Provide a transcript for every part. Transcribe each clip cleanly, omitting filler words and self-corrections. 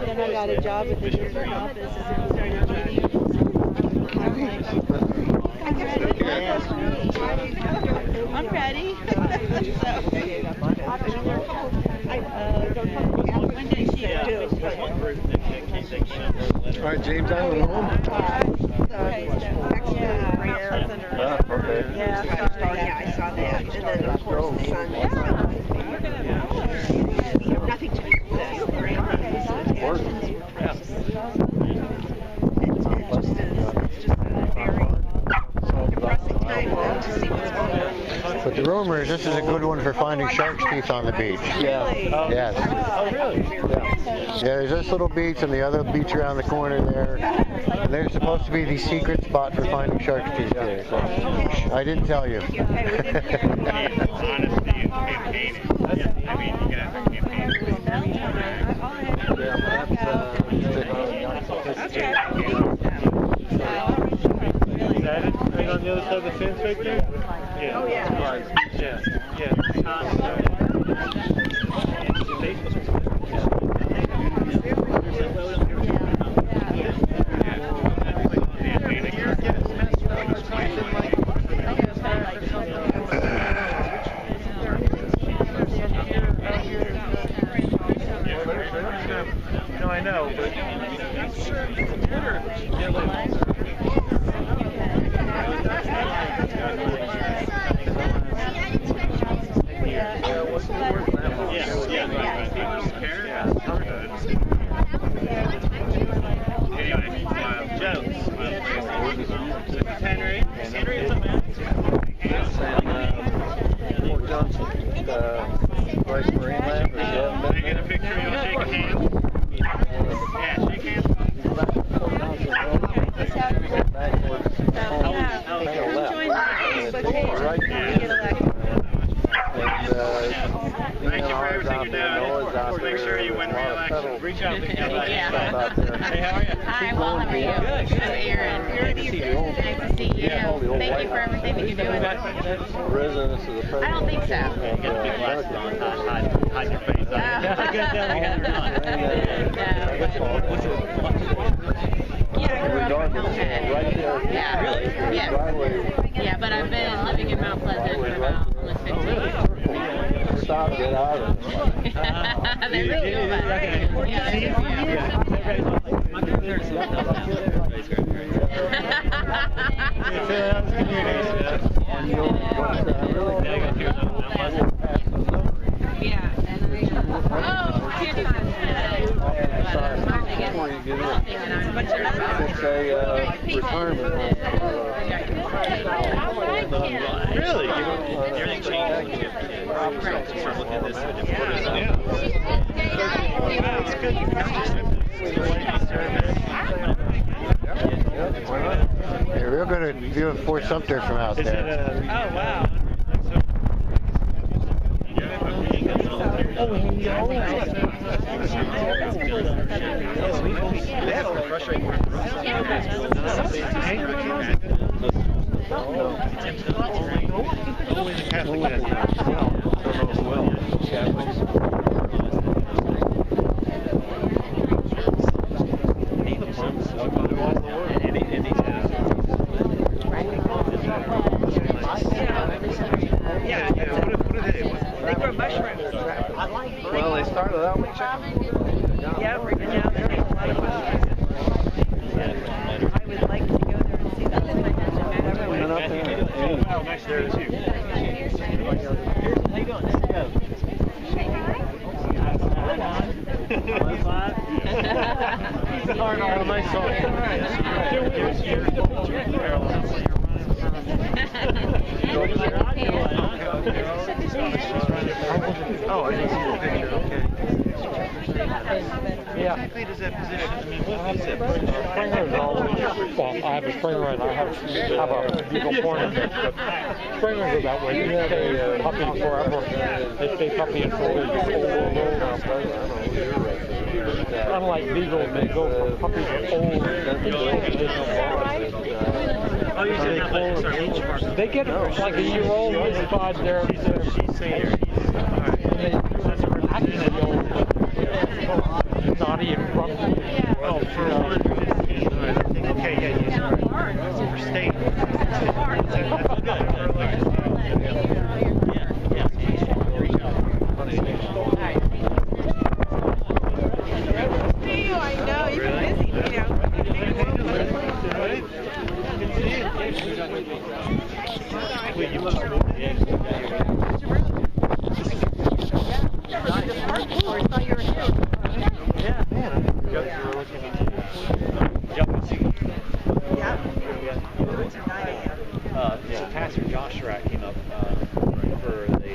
Then I got a job at the different office. I'm ready. All right, James, I don't know. Okay. Yeah, I saw that. And then, of course, the sun was nothing to be But the rumor is this is a good one for finding shark's teeth on the beach. Yeah. Yes. Oh, really? Yeah, there's this little beach and the other beach around the corner there. And there's supposed to be the secret spot for finding shark's teeth there. So I didn't tell you. Honesty and campaigning. I mean, you can have to campaign. Is that it? Right on the other side of the fence right there? Yeah. Oh, yeah. Yeah. Yeah. No, I know, but reach out to me. Hey, how are you? Hi, well, how are you? Good. I'm Erin. Nice to see you. Thank you for everything that you're doing. Residents of the president. I don't think so. Get the big glasses on, hide your face. Yeah, I grew up in Hillhead. Right there. Yeah. Really? Yeah. Yeah, but I've been living in Mount Pleasant for about almost 15 years. Stop, get out of it. They really go about it. Really? Everything changed. Start looking at this. It's good. Yeah, we're going to view Fort Sumter from out there. Oh, wow. Oh, They grow mushrooms. Well, they started out with chicken. Yeah, right now they're a lot of mushrooms. I would like to go there and see that. Went up there. Oh, nice there too. How you doing? Oh, I didn't see the picture. Okay. Yeah. Exactly does that position? I mean, what is it? Springer's always, well, I have a Springer and I have a Beagle Corner mix, but Springers are that way. They stay puppy forever. They stay puppy until they're old. Unlike Beagles, they go from puppy to old. They get like a year old inside their naughty and grumpy. Oh, for okay, yeah, for state. I know, you've been busy, you know. Yeah, Pastor Josh Schrack came up for the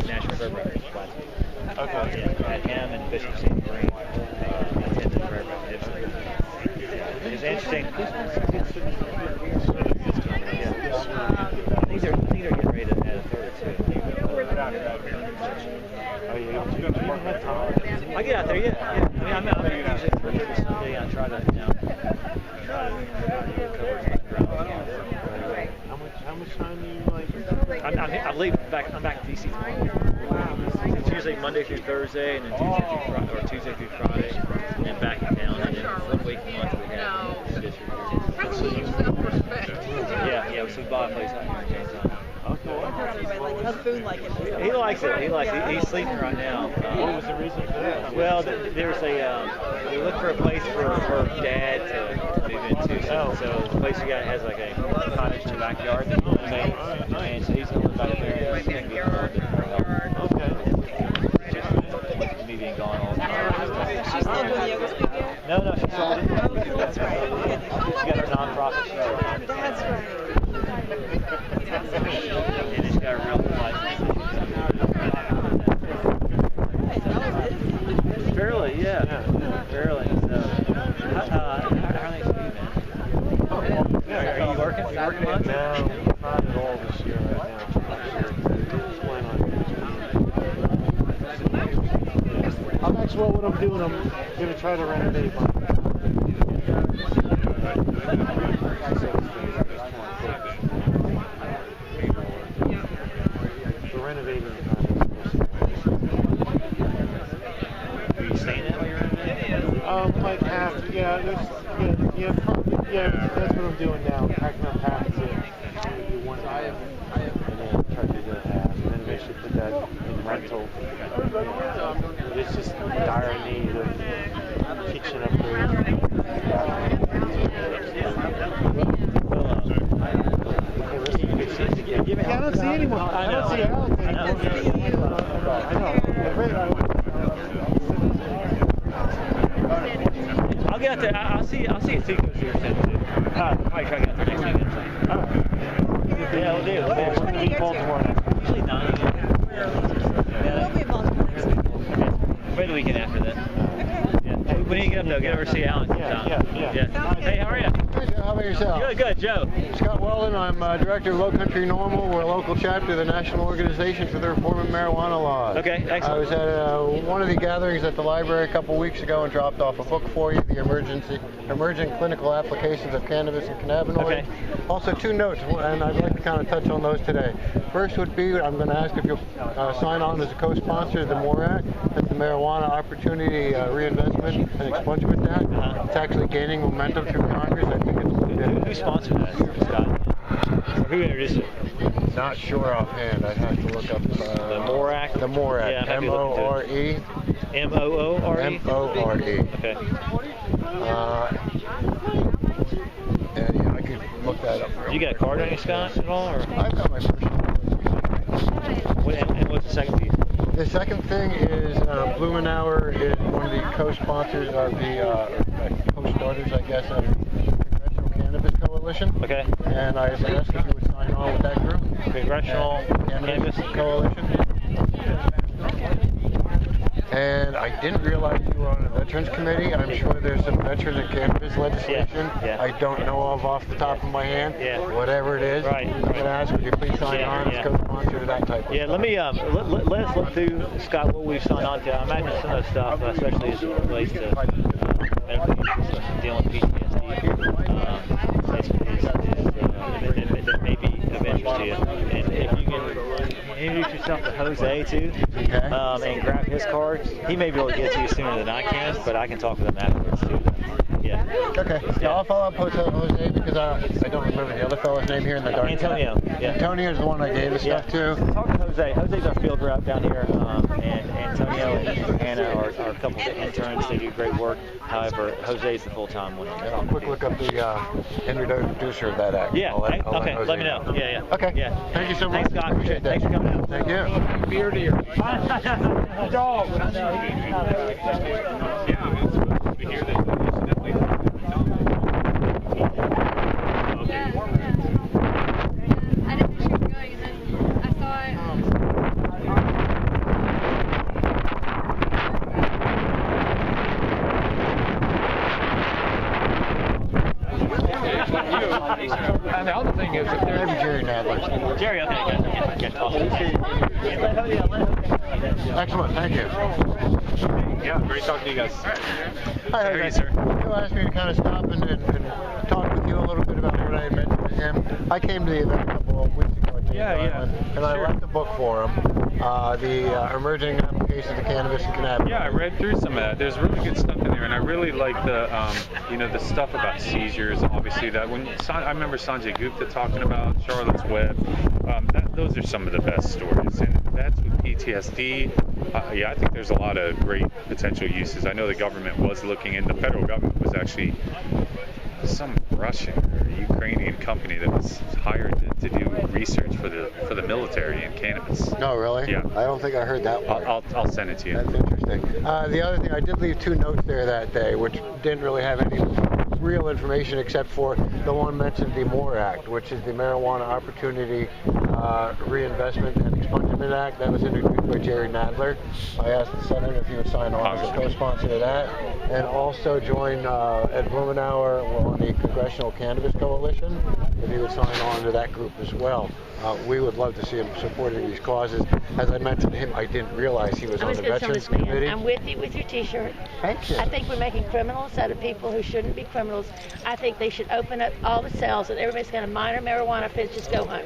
National Prayer Breakfast class. Okay. Yeah, had him and Bishop St. Green attended the prayer breakfast. It was interesting. I think they're getting ready to add a third or two. I get out there, yeah. I mean, I'm out there usually for Sunday. I try to, try to cover as much ground as I can. How much time do you like? I'm back to DC tomorrow. It's usually Monday through Thursday, and then Tuesday through Friday, and then back in town, and then 1 week a month we have this year. Yeah, so we bought a place out here in Jamestown. How's food like it? He likes it. He's sleeping right now. What was the reason for that? Well, there was we looked for a place for Dad to move into. So the place we got has like a cottage to backyard that he made, and so he's gonna live back there. And he's gonna get more help. Okay. Just me being gone all the time. She's still doing the yoga studio? No, she sold it. Oh, that's right. She's got her nonprofit show. That's right. And she's got a real license. Fairly, yeah. Fairly. So, how are things for you, man? Yeah, are you working? Are you working much? No, not at all this year right now. Maxwell, what I'm doing, I'm going to try to renovate my renovating. Are you staying in while you're renovating? Like half, that's what I'm doing now. Packing up half of it. Do one half, and then try to do half, and then eventually put that in rental. It's just dire need of kitchen upgrade. I don't see anyone. I don't see Alex anymore. I know. I'll get out there. I'll see if Tico's here soon too. Probably try to get out there next weekend. Yeah, we'll do. We're going to be in Baltimore. Usually 9. We'll be in Baltimore next week. Maybe the weekend after that. Yeah. When you get up though, get over to see Alan. Yeah. Hey, how are you? about yourself? Good, good, Joe. Scott Weldon. I'm director of Low Country Normal. We're a local chapter of the National Organization for the Reform of Marijuana Laws. Okay, excellent. I was at one of the gatherings at the library a couple weeks ago and dropped off a book for you, The Emerging Clinical Applications of Cannabis and Cannabinoids. Okay. Also 2 notes, and I'd like to kind of touch on those today. First would be, I'm going to ask if you'll sign on as a co-sponsor of the MORE Act. That's the Marijuana Opportunity Reinvestment and Expungement Act. It's actually gaining momentum through Congress. I think it's Who sponsored that, Scott? Or who introduced it? not sure offhand. I'd have to look up The MORE Act? The MORE Act. Yeah, I'm happy to look into it. M-O-R-E. M-O-O-R-E? M-O-R-E. Okay. And yeah, I could look that up. You got a card on you, Scott, at all? Or? I've got my personal. And what's the second piece? The second thing is Blumenauer is one of the co-sponsors of the co-starters, I guess, of the Congressional Cannabis Coalition. Okay. And I asked if you would sign on with that group. Congressional Cannabis Coalition. And I didn't realize you were on a Veterans Committee. I'm sure there's some veteran and cannabis legislation Yeah. I don't know of off the top of my hand. Yeah. Whatever it is. Right. I'm going to ask, would you please sign on as co-sponsor to that type of Yeah, stuff? let me let's look through, Scott, what we've signed on to. I imagine some of the stuff, especially as it relates to medical use and dealing with PTSD, that may be of interest to you. And if you can introduce yourself to Jose too, and grab his card, he may be able to get to you sooner than I can, but I can talk with him afterwards too. Yeah. Okay. Yeah, I'll follow up with Jose because I don't remember the other fellow's name here in the dark. Antonio. Yeah. Antonio is the one I gave the stuff to. Talk to Jose. Jose's our field rep down here, and Antonio and Hannah are a couple of interns. They do great work. However, Jose's the full-time one. And I'll quick look up the introducer of that act. Yeah. I'll let Okay. Let me know. know. Yeah. Okay. Yeah. Thank you so much. Thanks, Scott. Appreciate that. Thanks for coming out. Thank you. Beer to your dog. I didn't think she was going, and then I saw it. And the other thing is, if there's Maybe Jerry Nadler. Jerry, okay. Excellent. Thank you. Yeah, great talking to you guys. Hi, How are you, sir? You asked me to kind of stop and talk with you a little bit about what I mentioned to him. I came to the event a couple of weeks ago at James Island, and I left a book for him. The Emerging Applications of Cannabis and Cannabinoids. Yeah, I read through some of that. There's really good stuff in there, and I really like the, the stuff about seizures. Obviously, that I remember Sanjay Gupta talking about Charlotte's Web. Those are some of the best stories, and that's with PTSD. I think there's a lot of great potential uses. I know the government was looking, and the federal government was actually some Russian or Ukrainian company that was hired to do research for the military in cannabis. No, really? Yeah. I don't think I heard that one. I'll send it to you. That's interesting. The other thing, I did leave 2 notes there that day, which didn't really have any real information except for the one mentioned, the MORE Act, which is the Marijuana Opportunity Reinvestment and Expungement Act. That was introduced by Jerry Nadler. I asked the Senator if he would sign on as a co-sponsor to that, and also join Ed Blumenauer on the Congressional Cannabis Coalition, if he would sign on to that group as well. We would love to see him supporting these causes. As I mentioned to him, I didn't realize he was on the Veterans Committee. I'm with you with your T-shirt. Thank you. I think we're making criminals out of people who shouldn't be criminals. I think they should open up all the cells and everybody's got a minor marijuana offense, just go home.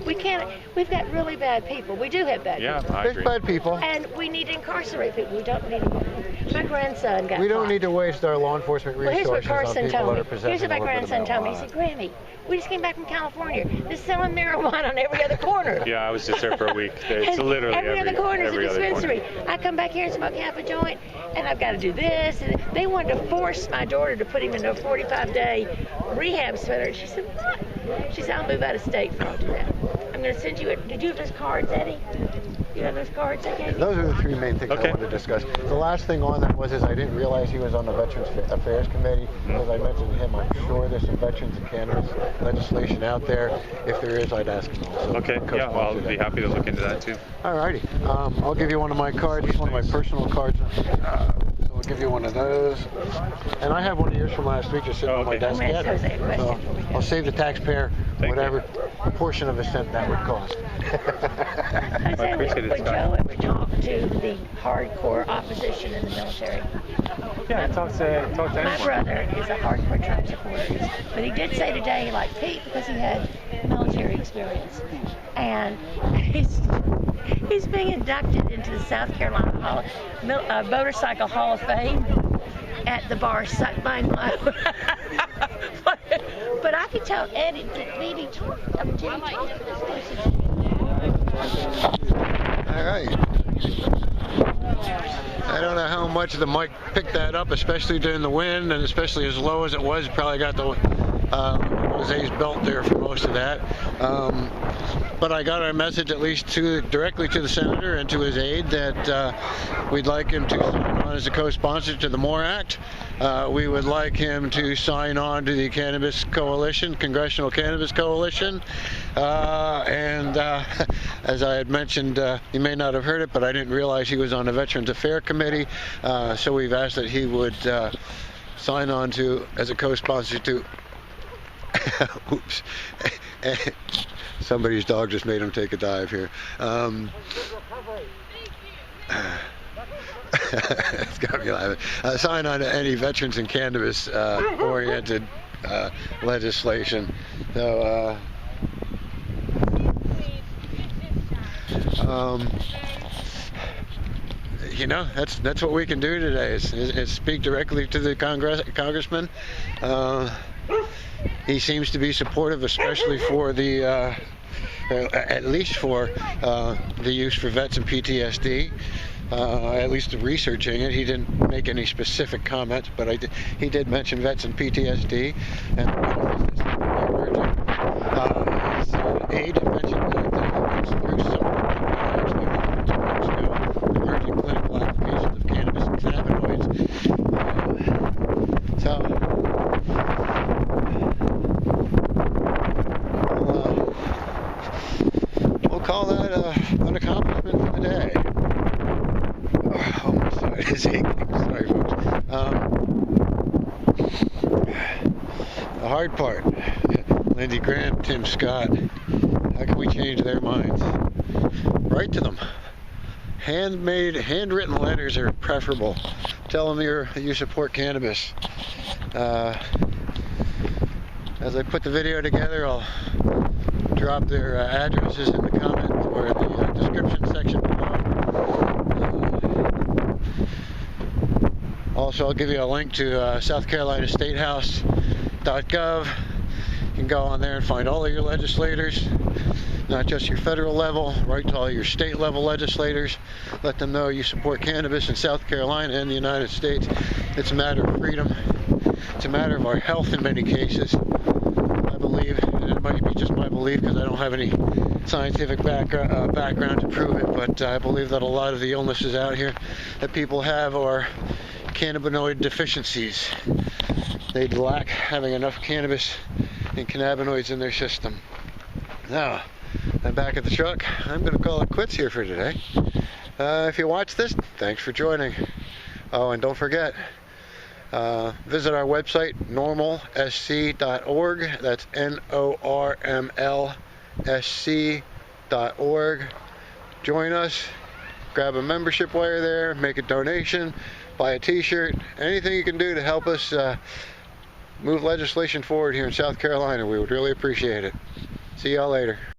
We can't. We've got really bad people. We do have bad people. I There's agree. bad people. And we need to incarcerate people. We don't need to. My grandson got We don't caught. need to waste our law enforcement Well, here's what resources on Carson people told that me. are possessing Here's what my a little bit grandson of told me. He marijuana. said, Grammy, we just came back from California. They're selling marijuana on every other corner. Yeah, I was just there for a week. It's And literally every other corner is a every other dispensary. corner. I come back here and smoke half a joint, and I've got to do this. And they wanted to force my daughter to put him in a 45-day rehab center. She said, what? She said, I'll move out of state if I don't do that. I'm going to send you did you have those cards, Eddie? You have those cards I gave you? Those are the 3 main things I wanted to discuss. The last thing on that was I didn't realize he was on the Veterans Affairs Committee. As I mentioned to him, I'm sure there's some veterans and cannabis legislation out there. If there is, I'd ask him also. Okay, yeah, well, I'll be happy to look into that too. Alrighty. I'll give you one of my cards. It's one of my personal cards. So I'll give you one of those. And I have one of yours from last week just sitting on my desk yet. So I'll save the taxpayer whatever portion of a cent that would cost. Jose, would Joe ever talk to the hardcore opposition in the military? Yeah, talk to anyone. My brother is a hardcore Trump supporter, but he did say today he liked Pete because he had military experience, and he's being inducted into the South Carolina Motorcycle Hall of Fame at the bar Suck Mine Low. But I could tell Eddie, Jimmy talked to this person. All right. I don't know how much the mic picked that up, especially during the wind, and especially as low as it was. It probably got the Jose's belt there for most of that. But I got our message at least directly to the senator and to his aide that we'd like him to sign on as a co-sponsor to the MORE Act. We would like him to sign on to the Cannabis Coalition, Congressional Cannabis Coalition. As I had mentioned, you may not have heard it, but I didn't realize he was on the Veterans Affairs Committee. So we've asked that he would sign on to as a co-sponsor to oops. Somebody's dog just made him take a dive here. It's got me laughing. Sign on to any veterans and cannabis oriented legislation. So you know, that's what we can do today is speak directly to the congressman. He seems to be supportive, especially for the, at least for the use for vets and PTSD. At least researching it. He didn't make any specific comments, but he did mention vets and PTSD. And his aide mentioned that he through some actually 2 months ago, emerging clinical applications of cannabis and cannabinoids. We'll call that an accomplishment for the day. Oh, my side is aching. Sorry, folks. The hard part, Lindsey Graham, Tim Scott, how can we change their minds? Write to them. Handwritten letters are preferable. Tell them you support cannabis. As I put the video together, I'll drop their addresses in the comment or the description section below. Also, I'll give you a link to South Carolina StateHouse.gov. You can go on there and find all of your legislators, not just your federal level, write to all your state level legislators. Let them know you support cannabis in South Carolina and the United States. It's a matter of freedom. It's a matter of our health in many cases. I believe, and it might be just my belief because I don't have any scientific background to prove it, but I believe that a lot of the illnesses out here that people have are cannabinoid deficiencies. They lack having enough cannabis and cannabinoids in their system. Now, I'm back at the truck. I'm going to call it quits here for today. If you watch this, thanks for joining. Oh, and don't forget, visit our website, normalsc.org. That's NORMLSC.org. Join us. Grab a membership while you're there. Make a donation. Buy a t-shirt. Anything you can do to help us move legislation forward here in South Carolina. We would really appreciate it. See y'all later.